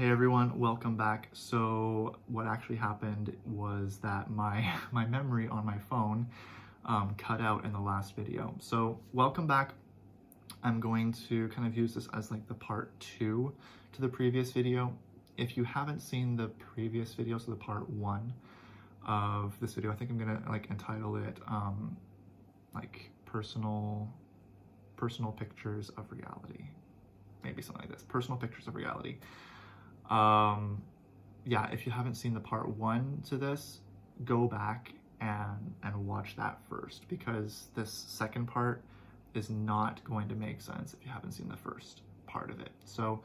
Hey everyone, welcome back. So what actually happened was that my memory on my phone cut out in the last video. So welcome back. I'm going to kind of use this as like the part 2 to the previous video. If you haven't seen the previous video, so the part 1 of this video, I think I'm gonna like entitle it like personal pictures of reality. Maybe something like this, personal pictures of reality. Yeah, if you haven't seen the part 1 to this, go back and watch that first, because this second part is not going to make sense if you haven't seen the first part of it. So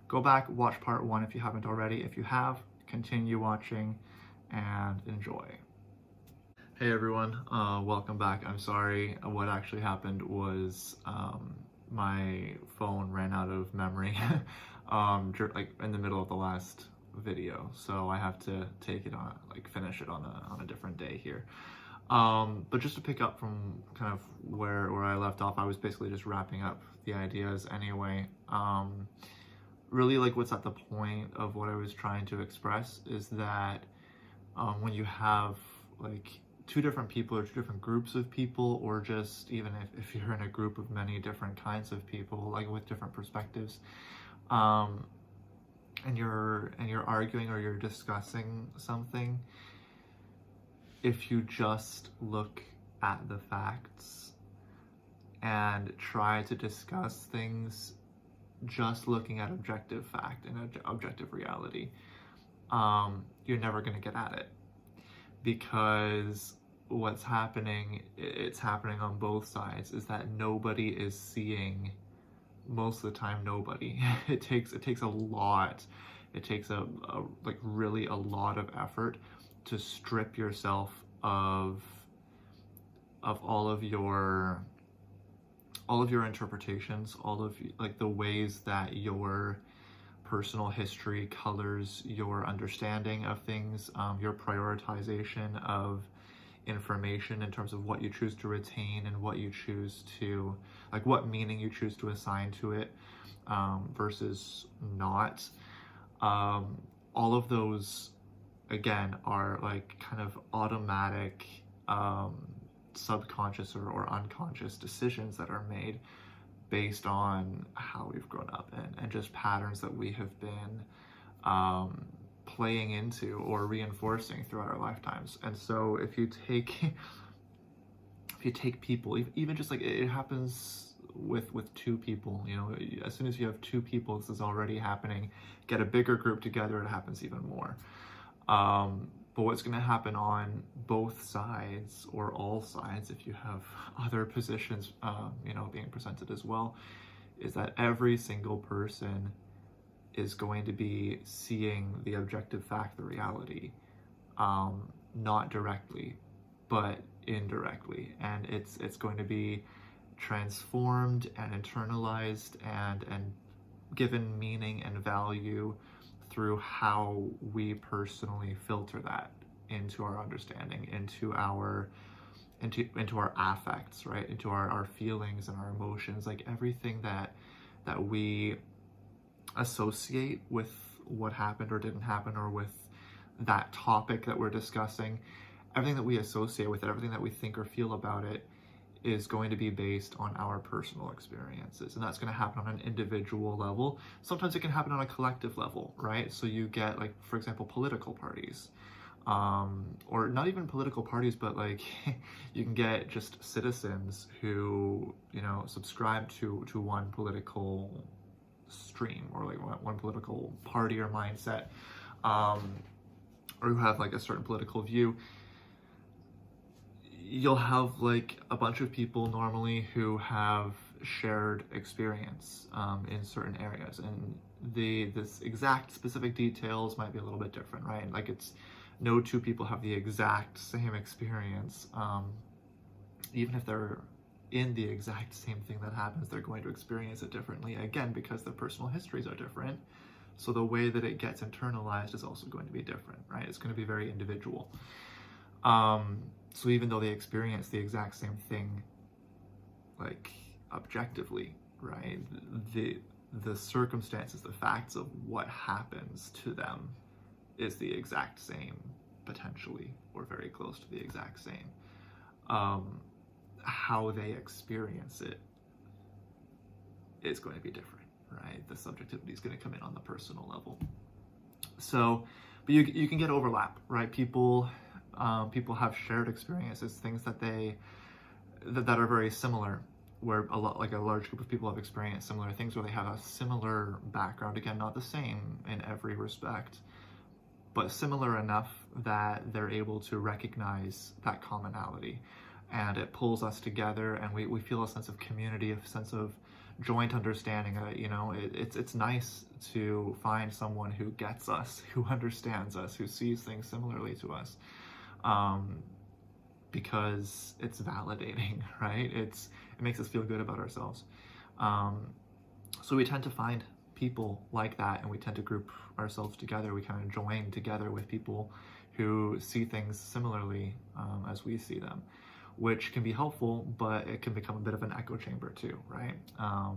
go back, watch part 1 if you haven't already. If you have, continue watching and enjoy. Hey everyone, welcome back. I'm sorry, what actually happened was my phone ran out of memory like in the middle of the last video, so I have to take it on, like finish it on a different day here. But just to pick up from kind of where I left off, I was basically just wrapping up the ideas anyway. Really, like, what's at the point of what I was trying to express is that when you have like two different people or two different groups of people, or just even if you're in a group of many different kinds of people, like with different perspectives, and you're arguing or you're discussing something, if you just look at the facts and try to discuss things just looking at objective fact and objective reality, you're never going to get at it, because what's happening, it's happening on both sides, is that nobody is seeing, most of the time nobody. It takes a lot, it takes a like really a lot of effort to strip yourself of all of your interpretations, all of like the ways that your personal history colors your understanding of things, your prioritization of information in terms of what you choose to retain and what you choose to, like what meaning you choose to assign to it versus not. All of those, again, are like kind of automatic subconscious or unconscious decisions that are made based on how we've grown up and just patterns that we have been playing into or reinforcing throughout our lifetimes. And so if you take people, even just like it happens with two people, you know, as soon as you have two people, this is already happening. Get a bigger group together, it happens even more. But what's going to happen on both sides, or all sides, if you have other positions, you know, being presented as well, is that every single person is going to be seeing the objective fact, the reality, not directly, but indirectly, and it's going to be transformed and internalized and given meaning and value through how we personally filter that into our understanding, into our affects, right? Into our feelings and our emotions, like everything that we associate with what happened or didn't happen, or with that topic that we're discussing. Everything that we associate with it, everything that we think or feel about it, is going to be based on our personal experiences, and that's going to happen on an individual level. Sometimes it can happen on a collective level, right? So you get, like, for example, political parties, or not even political parties, but like you can get just citizens who, you know, subscribe to one political stream, or like one political party or mindset, or who have like a certain political view. You'll have like a bunch of people normally who have shared experience in certain areas, and this exact specific details might be a little bit different, right? Like, it's no two people have the exact same experience. Even if they're in the exact same thing that happens, they're going to experience it differently, again, because their personal histories are different. So the way that it gets internalized is also going to be different, right? It's going to be very individual. So even though they experience the exact same thing, like objectively, right, the circumstances, the facts of what happens to them is the exact same, potentially, or very close to the exact same. How they experience it is going to be different, right? The subjectivity is going to come in on the personal level. So, but you can get overlap, right? People have shared experiences, things that that are very similar, where a large group of people have experienced similar things, where they have a similar background. Again, not the same in every respect, but similar enough that they're able to recognize that commonality, and it pulls us together, and we feel a sense of community, a sense of joint understanding. It's nice to find someone who gets us, who understands us, who sees things similarly to us, because it's validating, right? It makes us feel good about ourselves. So we tend to find people like that, and we tend to group ourselves together. We kind of join together with people who see things similarly as we see them, which can be helpful, but it can become a bit of an echo chamber too, right?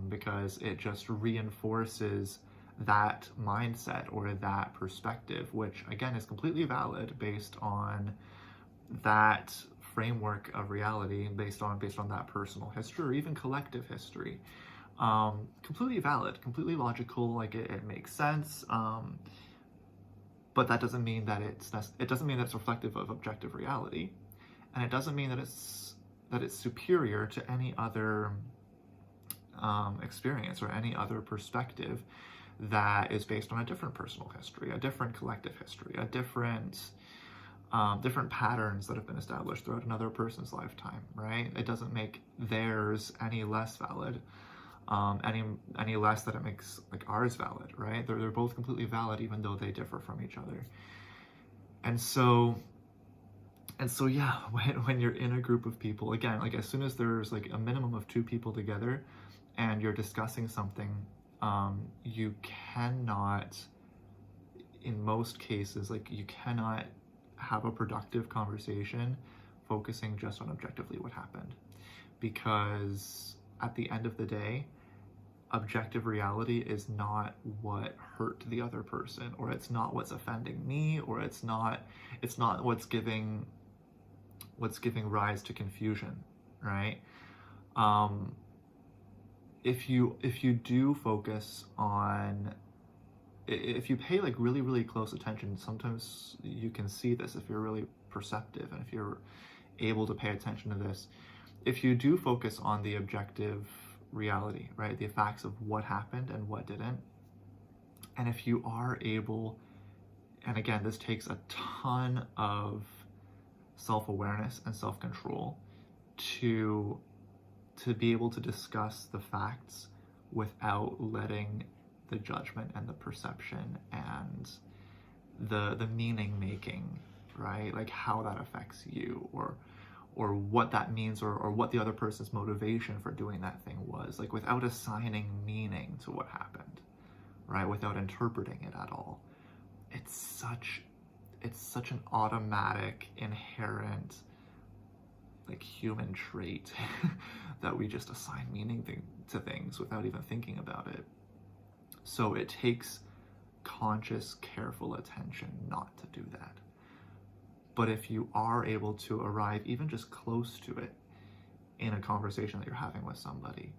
Because it just reinforces that mindset or that perspective, which again is completely valid based on that framework of reality, based on that personal history or even collective history. Completely valid, completely logical, like it makes sense, but that doesn't mean that it's reflective of objective reality, and it doesn't mean that it's superior to any other experience or any other perspective that is based on a different personal history, a different collective history, a different patterns that have been established throughout another person's lifetime, right? It doesn't make theirs any less valid, any less that it makes like ours valid, right? They're both completely valid, even though they differ from each other. And so yeah, when you're in a group of people, again, like as soon as there's like a minimum of 2 people together and you're discussing something, you cannot, in most cases, like you cannot have a productive conversation focusing just on objectively what happened, because at the end of the day, objective reality is not what hurt the other person, or it's not what's offending me, or it's not what's giving rise to confusion, right? If you do focus on, if you pay like really, really close attention, sometimes you can see this if you're really perceptive and if you're able to pay attention to this. If you do focus on the objective reality, right, the facts of what happened and what didn't, and if you are able, and again, this takes a ton of self-awareness and self-control to be able to discuss the facts without letting the judgment and the perception and the meaning making, right? Like how that affects you, or what that means, or what the other person's motivation for doing that thing was, like without assigning meaning to what happened, right? Without interpreting it at all. It's such an automatic, inherent, like human trait that we just assign meaning to things without even thinking about it. So it takes conscious, careful attention not to do that. But if you are able to arrive even just close to it in a conversation that you're having with somebody,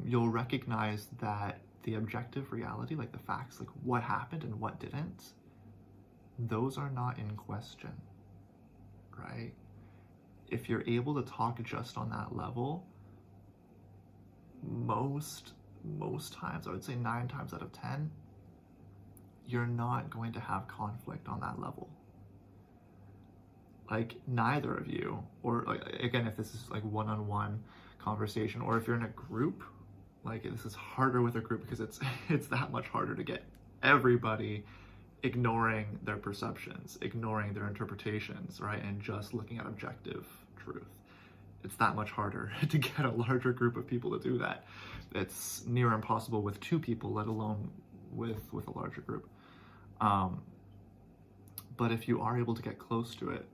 you'll recognize that the objective reality, like the facts, like what happened and what didn't, those are not in question, right? If you're able to talk just on that level, most times, I would say 9 times out of 10, you're not going to have conflict on that level. Like neither of you, or like, again, if this is like one-on-one conversation, or if you're in a group, like this is harder with a group because it's that much harder to get everybody ignoring their perceptions, ignoring their interpretations, right? And just looking at objective truth. It's that much harder to get a larger group of people to do that. It's near impossible with 2 people, let alone with a larger group. But if you are able to get close to it,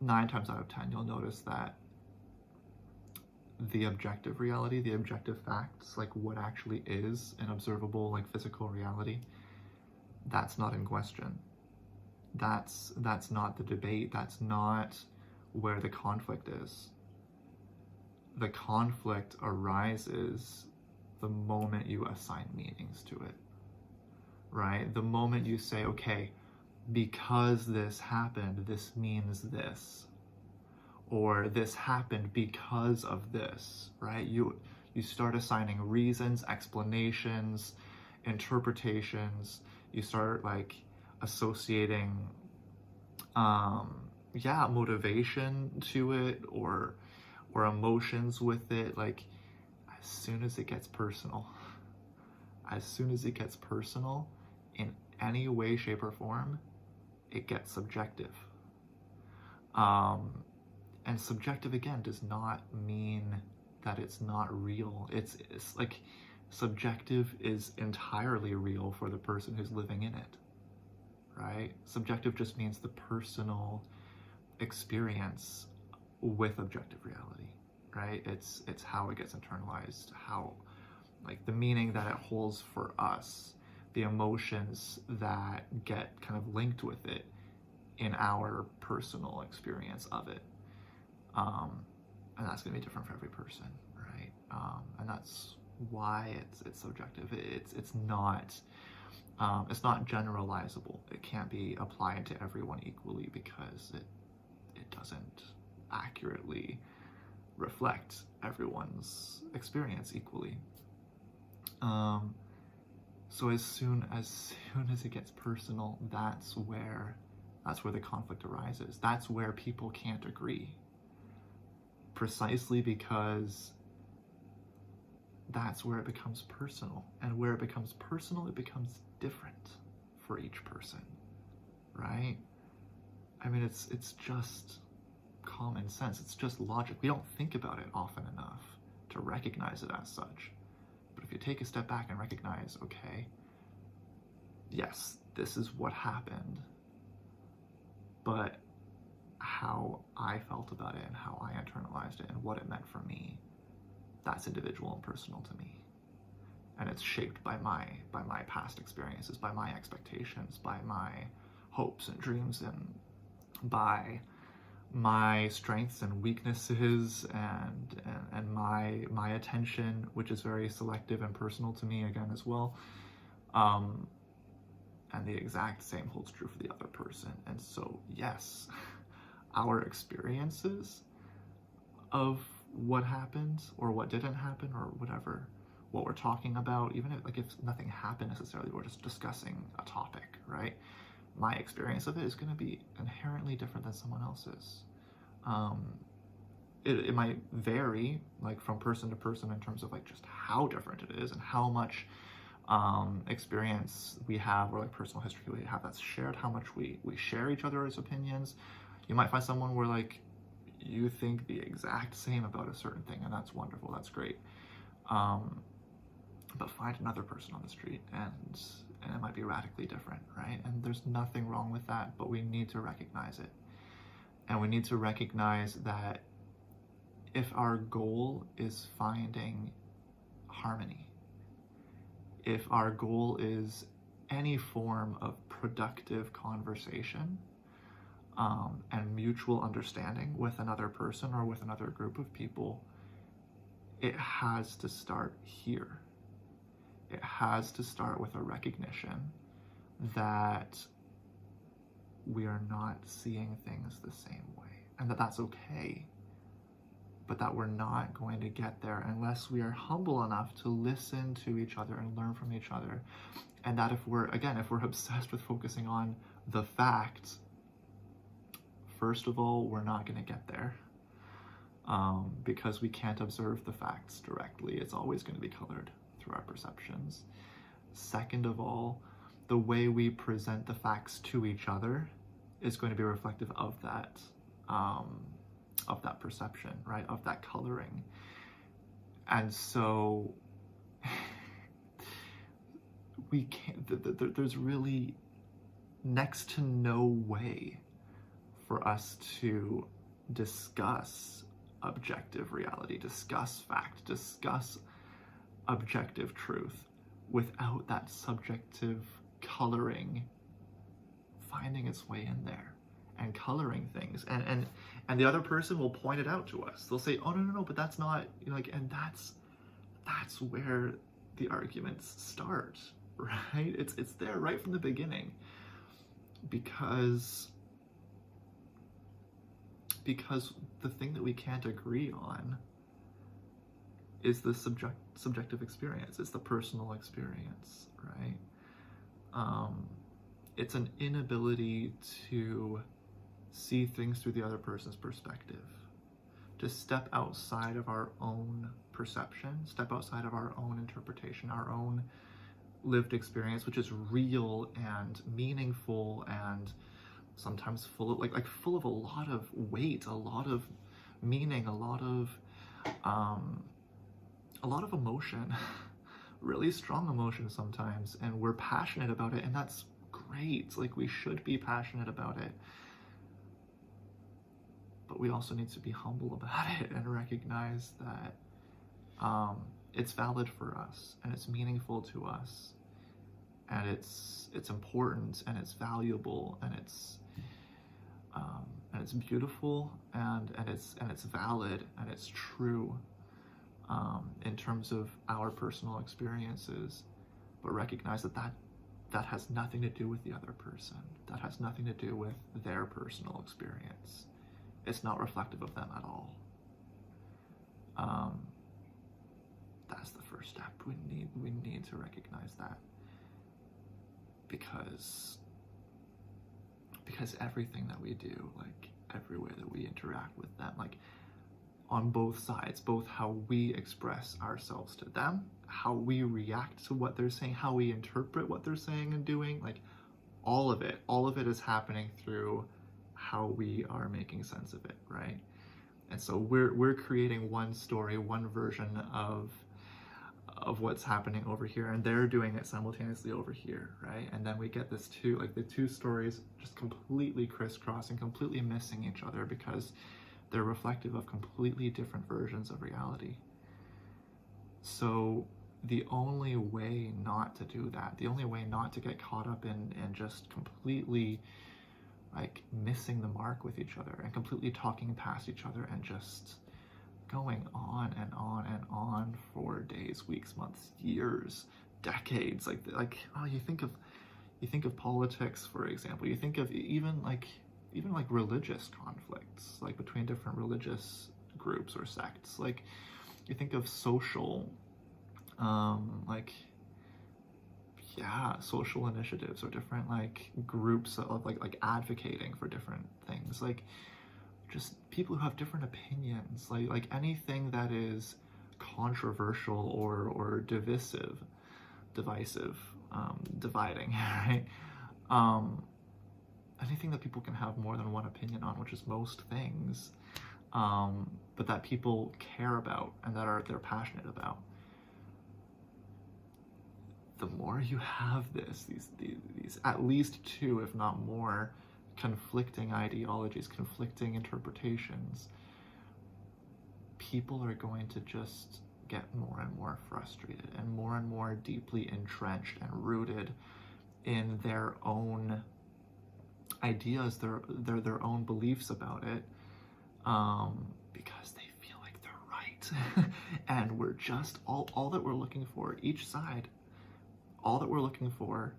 9 times out of 10, you'll notice that the objective reality, the objective facts, like what actually is an observable, like physical reality, that's not in question. That's not the debate. That's not where the conflict is. The conflict arises the moment you assign meanings to it, right? The moment you say, okay, because this happened, this means this, or this happened because of this, right? You start assigning reasons, explanations, interpretations. You start like associating motivation to it, or emotions with it. Like, as soon as it gets personal in any way, shape, or form, it gets subjective. And subjective, again, does not mean that it's not real. It's like, subjective is entirely real for the person who's living in it, right? Subjective just means the personal experience with objective reality, right? It's how it gets internalized, how, like, the meaning that it holds for us, the emotions that get kind of linked with it in our personal experience of it. And that's going to be different for every person, right? And that's why it's subjective. It's not generalizable. It can't be applied to everyone equally, because it doesn't accurately reflect everyone's experience equally. So as soon as it gets personal, that's where the conflict arises. That's where people can't agree. Precisely because that's where it becomes personal. And where it becomes personal, it becomes different for each person, right? I mean, it's just common sense. It's just logic. We don't think about it often enough to recognize it as such. But if you take a step back and recognize, okay, yes, this is what happened, but how I felt about it and how I internalized it and what it meant for me, that's individual and personal to me. And it's shaped by my past experiences, by my expectations, by my hopes and dreams, and by my strengths and weaknesses, and my attention, which is very selective and personal to me again as well. And the exact same holds true for the other person. And so, yes, our experiences of what happened or what didn't happen or whatever, what we're talking about, even if nothing happened necessarily, we're just discussing a topic, right? My experience of it is going to be inherently different than someone else's. It might vary, like, from person to person in terms of, like, just how different it is and how much experience we have, or like personal history we have that's shared, how much we share each other's opinions. You might find someone where, like, you think the exact same about a certain thing, and that's wonderful, that's great. But find another person on the street, and it might be radically different, right? And there's nothing wrong with that, but we need to recognize it. And we need to recognize that if our goal is finding harmony, if our goal is any form of productive conversation and mutual understanding with another person or with another group of people, it has to start here. It has to start with a recognition that we are not seeing things the same way, and that that's okay, but that we're not going to get there unless we are humble enough to listen to each other and learn from each other. And that if we're obsessed with focusing on the facts, first of all, we're not going to get there, because we can't observe the facts directly. It's always going to be colored through our perceptions. Second of all, the way we present the facts to each other is going to be reflective of that perception, right? Of that coloring. And so we can't, there's really next to no way for us to discuss objective reality, discuss fact, discuss objective truth without that subjective coloring finding its way in there and coloring things. And the other person will point it out to us. They'll say, oh, no, but that's not, like, and that's where the arguments start, right? It's there right from the beginning, because the thing that we can't agree on is the subjective experience. It's the personal experience, right? It's an inability to see things through the other person's perspective, to step outside of our own perception, step outside of our own interpretation, our own lived experience, which is real and meaningful and sometimes full of full of a lot of weight, a lot of meaning, a lot of emotion, really strong emotion sometimes, and we're passionate about it, and that's great. Like, we should be passionate about it, but we also need to be humble about it and recognize that it's valid for us, and it's meaningful to us, and it's important, and it's valuable, and it's beautiful, and it's valid, and it's true in terms of our personal experiences. But recognize that has nothing to do with the other person. That has nothing to do with their personal experience. It's not reflective of them at all. That's the first step. We need to recognize that, because everything that we do, like every way that we interact with them, like on both sides, both how we express ourselves to them, how we react to what they're saying, how we interpret what they're saying and doing, like all of it is happening through how we are making sense of it, right? And so we're creating one story, one version of what's happening over here, and they're doing it simultaneously over here, right? And then we get the two stories just completely crisscrossing, completely missing each other, because they're reflective of completely different versions of reality. So the only way not to do that, the only way not to get caught up in just completely like missing the mark with each other and completely talking past each other and just going on and on and on for days, weeks, months, years, decades. Like oh, you think of politics, for example. You think of even like religious conflicts, like between different religious groups or sects. Like you think of social social initiatives or different like groups of like advocating for different things, like just people who have different opinions, like anything that is controversial or divisive, dividing, right? Anything that people can have more than one opinion on, which is most things, but that people care about and that they're passionate about. The more you have these at least two, if not more, conflicting ideologies, conflicting interpretations, people are going to just get more and more frustrated and more deeply entrenched and rooted in their own ideas, their own beliefs about it, because they feel like they're right. And we're just all that we're looking for, each side, all that we're looking for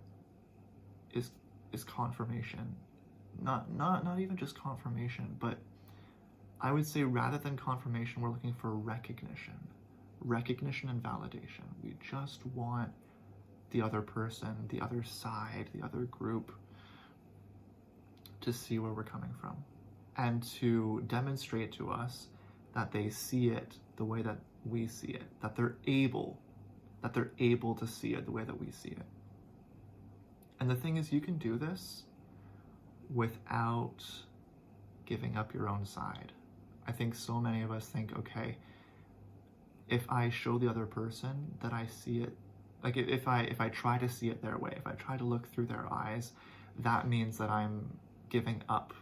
is confirmation. Not even just confirmation, but I would say rather than confirmation, we're looking for recognition and validation. We just want the other person, the other side, the other group to see where we're coming from and to demonstrate to us that they see it the way that we see it, that they're able to see it the way that we see it. And the thing is, you can do this without giving up your own side. I think so many of us think, okay, if I show the other person that I see it, like if I try to see it their way, if I try to look through their eyes, that means that I'm giving up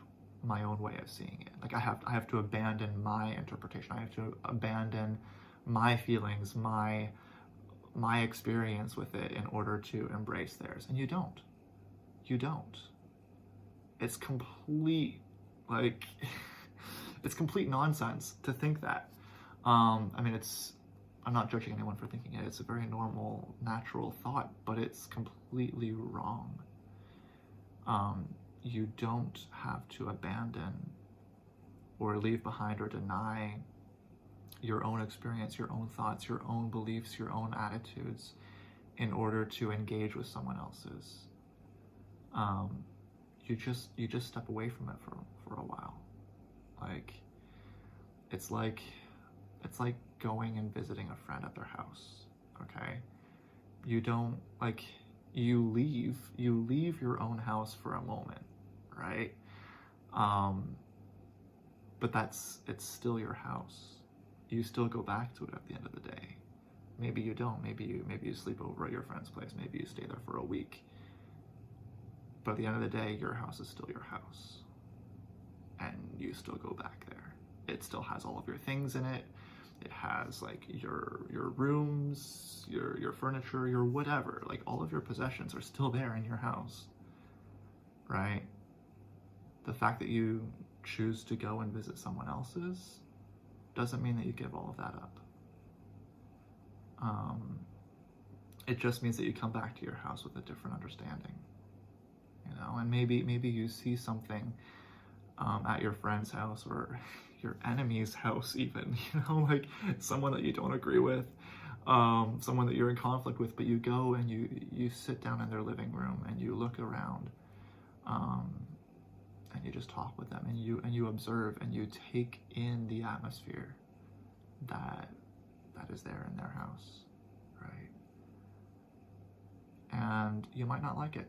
my own way of seeing it. Like I have to abandon my interpretation. I have to abandon my feelings, my experience with it in order to embrace theirs. And you don't. You don't. It's complete, like, it's complete nonsense to think that. I mean, I'm not judging anyone for thinking it. It's a very normal, natural thought, but it's completely wrong. You don't have to abandon or leave behind or deny your own experience, your own thoughts, your own beliefs, your own attitudes in order to engage with someone else's. You just step away from it for a while. Like it's like going and visiting a friend at their house. Okay, you don't like you leave your own house for a moment, right? But it's still your house. You still go back to it at the end of the day. Maybe you don't. Maybe you sleep over at your friend's place. Maybe you stay there for a week. But at the end of the day, your house is still your house. And you still go back there. It still has all of your things in it. It has like your rooms, your furniture, your whatever. Like all of your possessions are still there in your house. Right? The fact that you choose to go and visit someone else's doesn't mean that you give all of that up. It just means that you come back to your house with a different understanding, you know. And maybe you see something at your friend's house or your enemy's house, even, you know, like someone that you don't agree with, someone that you're in conflict with, but you go and you sit down in their living room and you look around, and you just talk with them and you observe and you take in the atmosphere that is there in their house, right? And you might not like it.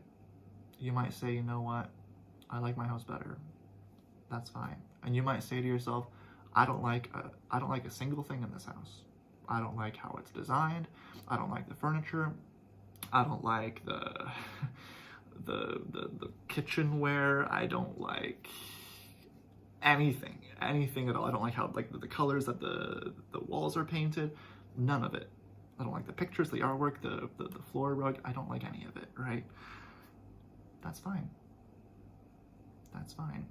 You might say, you know what, I like my house better. That's fine. And you might say to yourself, I don't like a single thing in this house. I don't like how it's designed. I don't like the furniture. I don't like the kitchenware. I don't like anything at all. I don't like how like the colors that the walls are painted. None of it. I don't like the pictures, the artwork, the floor rug. I don't like any of it, right? That's fine. That's fine.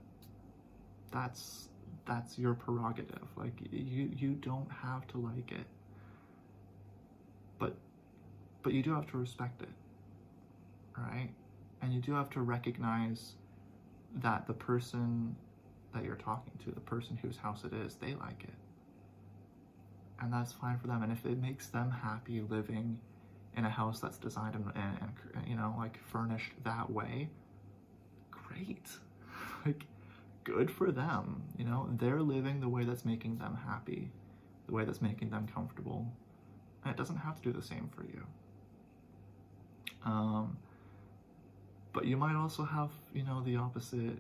That's your prerogative. Like you don't have to like it. But you do have to respect it. Right? And you do have to recognize that the person that you're talking to, the person whose house it is, they like it. And that's fine for them. And if it makes them happy living in a house that's designed and you know, like furnished that way, great. Like, good for them. You know, they're living the way that's making them happy, the way that's making them comfortable. And it doesn't have to do the same for you. But you might also have, you know, the opposite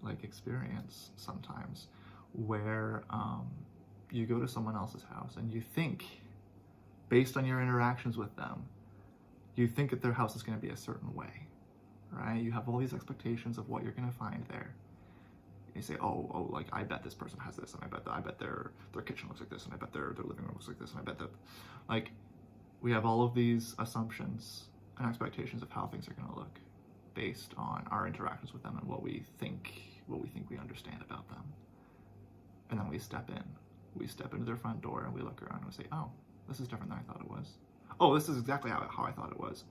like experience sometimes, where you go to someone else's house and you think, based on your interactions with them, you think that their house is going to be a certain way, right? You have all these expectations of what you're going to find there. You say, oh, like I bet this person has this, and I bet their kitchen looks like this, and I bet their living room looks like this, and I bet that, like, we have all of these assumptions and expectations of how things are going to look based on our interactions with them and what we think we understand about them. And then we step into their front door and we look around and we say, oh, this is different than I thought it was. Oh, this is exactly how I thought it was,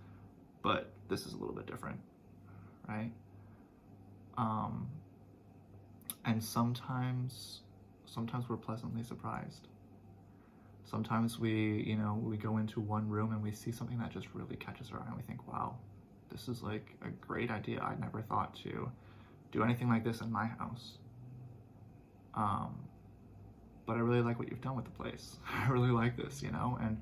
but this is a little bit different, right? And sometimes we're pleasantly surprised. Sometimes we go into one room and we see something that just really catches our eye and we think, wow, this is like a great idea. I never thought to do anything like this in my house. But I really like what you've done with the place. I really like this, you know? And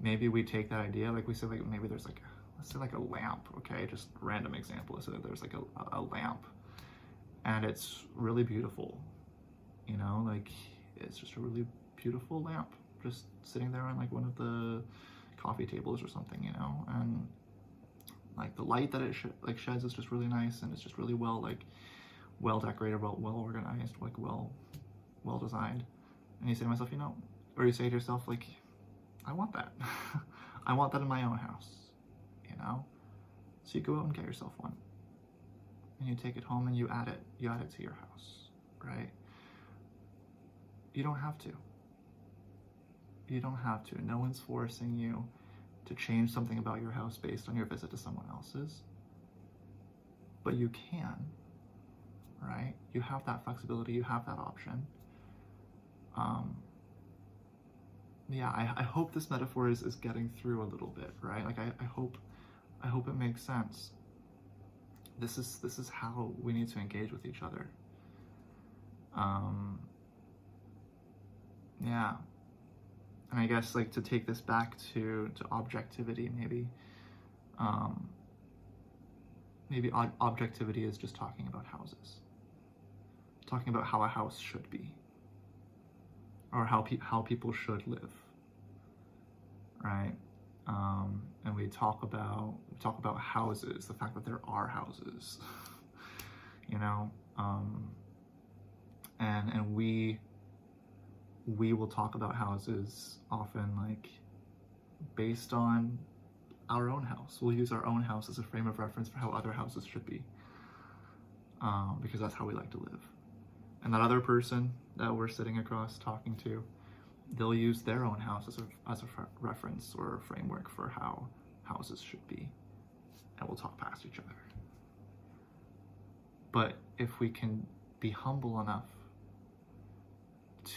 maybe we take that idea, like we say, like maybe there's like, let's say like a lamp, okay? Just random example. Let's say that there's like a lamp and it's really beautiful, you know? Like it's just a really beautiful lamp, just sitting there on like one of the coffee tables or something, you know? And like the light that it sheds is just really nice, and it's just really well like well decorated, well organized, like well designed. And you say to myself, you know, or you say to yourself, like, I want that. I want that in my own house, you know? So you go out and get yourself one. And you take it home and you add it to your house, right? You don't have to. You don't have to. No one's forcing you to change something about your house based on your visit to someone else's. But you can, right? You have that flexibility, you have that option. Yeah, I hope this metaphor is getting through a little bit, right? Like I hope it makes sense. This is how we need to engage with each other. Yeah. And I guess, like, to take this back to objectivity, maybe objectivity is just talking about houses, talking about how a house should be, or how people should live, right? And we talk about houses, the fact that there are houses, you know, and we will talk about houses often, like, based on our own house. We'll use our own house as a frame of reference for how other houses should be, because that's how we like to live. And that other person that we're sitting across talking to, they'll use their own house as a reference or a framework for how houses should be, and we'll talk past each other. But if we can be humble enough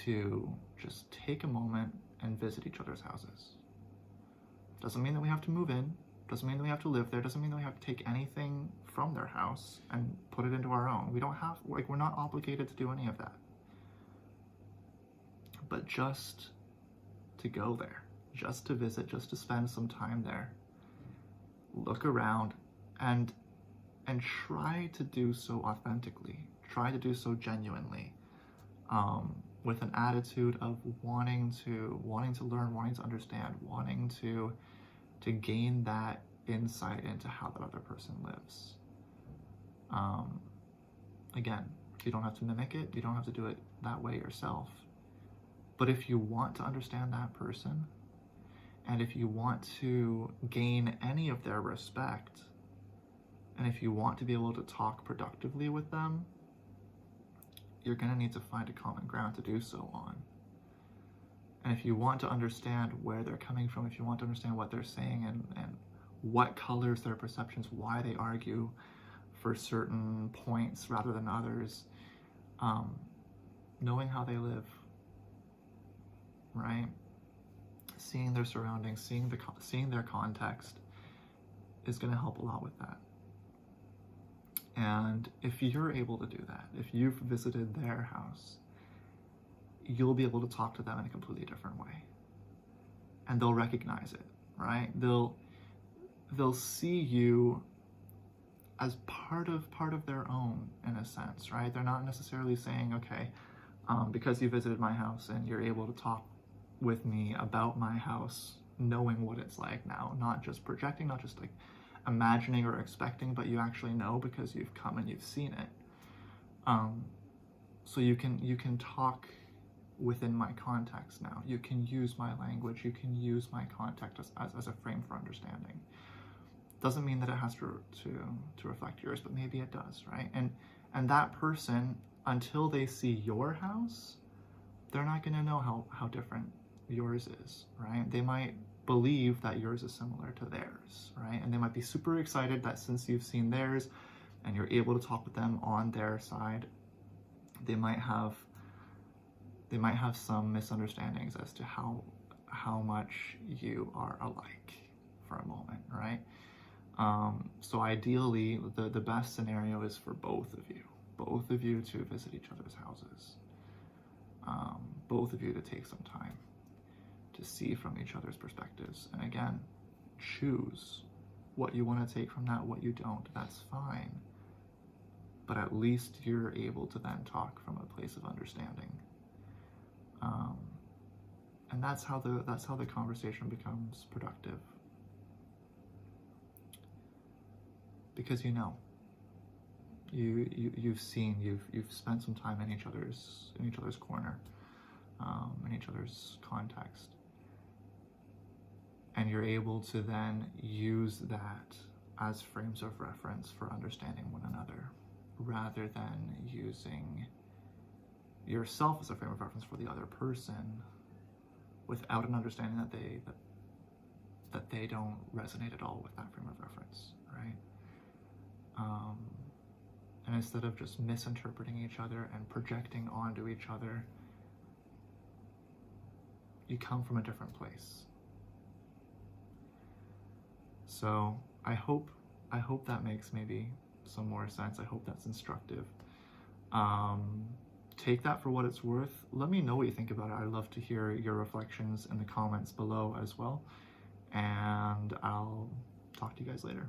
to just take a moment and visit each other's houses. Doesn't mean that we have to move in, doesn't mean that we have to live there, doesn't mean that we have to take anything from their house and put it into our own. We don't have, like, we're not obligated to do any of that. But just to go there, just to visit, just to spend some time there, look around and try to do so authentically, try to do so genuinely, with an attitude of wanting to learn, wanting to understand, wanting to gain that insight into how that other person lives. Again, you don't have to mimic it, you don't have to do it that way yourself. But if you want to understand that person, and if you want to gain any of their respect, and if you want to be able to talk productively with them, you're going to need to find a common ground to do so on. And if you want to understand where they're coming from, if you want to understand what they're saying and what colors their perceptions, why they argue for certain points rather than others, knowing how they live, right? Seeing their surroundings, seeing their context is going to help a lot with that. And if you're able to do that, if you've visited their house, you'll be able to talk to them in a completely different way. And they'll recognize it, right? They'll see you as part of their own, in a sense, right? They're not necessarily saying, okay, because you visited my house and you're able to talk with me about my house, knowing what it's like now, not just projecting, not just like imagining or expecting, but you actually know because you've come and you've seen it. So you can talk within my context now. You can use my language, you can use my context as a frame for understanding. Doesn't mean that it has to reflect yours, but maybe it does, right? And that person, until they see your house, they're not going to know how different yours is, right? They might believe that yours is similar to theirs, right? And they might be super excited that since you've seen theirs and you're able to talk with them on their side, they might have some misunderstandings as to how much you are alike for a moment, right? So ideally, the best scenario is for both of you to visit each other's houses, both of you to take some time to see from each other's perspectives. And again, choose what you want to take from that, what you don't, that's fine. But at least you're able to then talk from a place of understanding. And that's how the conversation becomes productive. Because you know, You've seen, you've spent some time in each other's corner, in each other's context, and you're able to then use that as frames of reference for understanding one another, rather than using yourself as a frame of reference for the other person without an understanding that they don't resonate at all with that frame of reference, right? And instead of just misinterpreting each other and projecting onto each other, you come from a different place. So I hope that makes maybe some more sense. I hope that's instructive. Take that for what it's worth. Let me know what you think about it. I'd love to hear your reflections in the comments below as well. And I'll talk to you guys later.